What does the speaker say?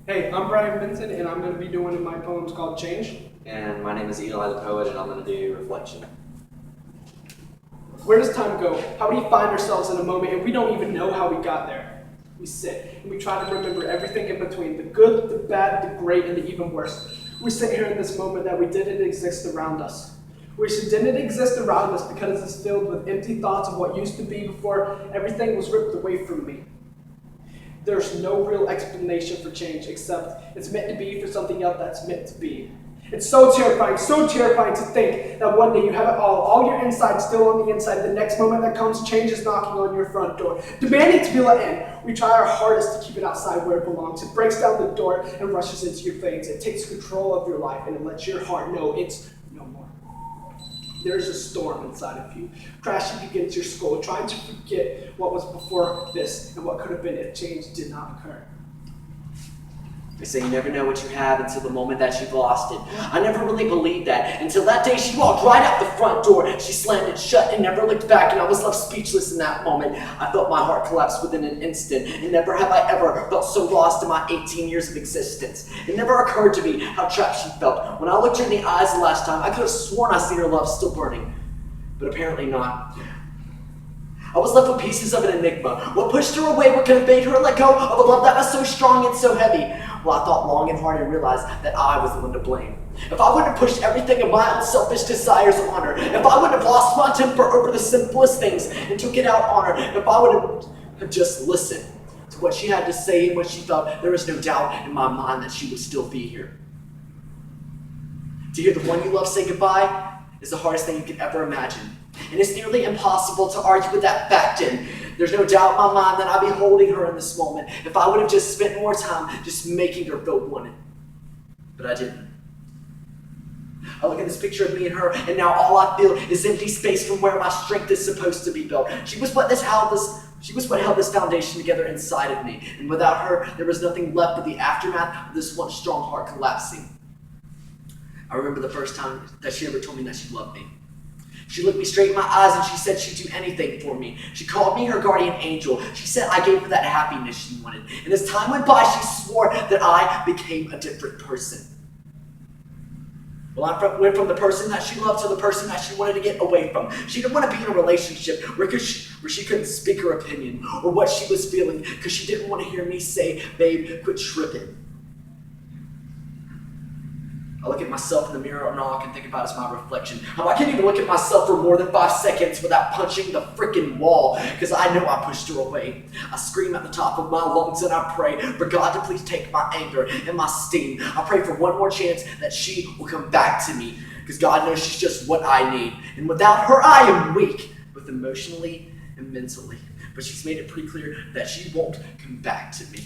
Hey, I'm Bryan Benson, and I'm going to be doing my poems called Change. And my name is Eli the Poet, and I'm going to do Reflection. Where does time go? How do we find ourselves in a moment and we don't even know how we got there? We sit and we try to remember everything in between, the good, the bad, the great, and the even worse. We sit here in this moment that we didn't exist around us. We didn't exist around us because it's filled with empty thoughts of what used to be before everything was ripped away from me. There's no real explanation for change except it's meant to be for something else that's meant to be. It's so terrifying to think that one day you have it all your insides still on the inside. The next moment that comes, change is knocking on your front door, demanding to be let in. We try our hardest to keep it outside where it belongs. It breaks down the door and rushes into your veins. It takes control of your life and it lets your heart know it's no more. There's a storm inside of you, crashing against your skull, trying to forget what was before this and what could have been if change did not occur. They say you never know what you have until the moment that you've lost it. I never really believed that until that day she walked right out the front door. She slammed it shut and never looked back, and I was left speechless in that moment. I felt my heart collapse within an instant, and never have I ever felt so lost in my 18 years of existence. It never occurred to me how trapped she felt. When I looked her in the eyes the last time, I could have sworn I seen her love still burning, but apparently not. I was left with pieces of an enigma. What pushed her away? What could have made her let go of a love that was so strong and so heavy? Well, I thought long and hard and realized that I was the one to blame. If I wouldn't have pushed everything of my own selfish desires on her, if I wouldn't have lost my temper over the simplest things and took it out on her, if I would have just listened to what she had to say and what she felt, there was no doubt in my mind that she would still be here. To hear the one you love say goodbye is the hardest thing you could ever imagine. And it's nearly impossible to argue with that fact, and there's no doubt in my mind that I'd be holding her in this moment if I would have just spent more time just making her feel wanted. But I didn't. I look at this picture of me and her, and now all I feel is empty space from where my strength is supposed to be built. She was what held this foundation together inside of me, and without her, there was nothing left but the aftermath of this once strong heart collapsing. I remember the first time that she ever told me that she loved me. She looked me straight in my eyes and she said she'd do anything for me. She called me her guardian angel. She said I gave her that happiness she wanted. And as time went by, she swore that I became a different person. Well, I went from the person that she loved to the person that she wanted to get away from. She didn't want to be in a relationship where she couldn't speak her opinion or what she was feeling because she didn't want to hear me say, babe, quit tripping. I look at myself in the mirror and all I can think about is my reflection. I can't even look at myself for more than 5 seconds without punching the freaking wall because I know I pushed her away. I scream at the top of my lungs and I pray for God to please take my anger and my steam. I pray for one more chance that she will come back to me because God knows she's just what I need. And without her, I am weak, both emotionally and mentally. But she's made it pretty clear that she won't come back to me.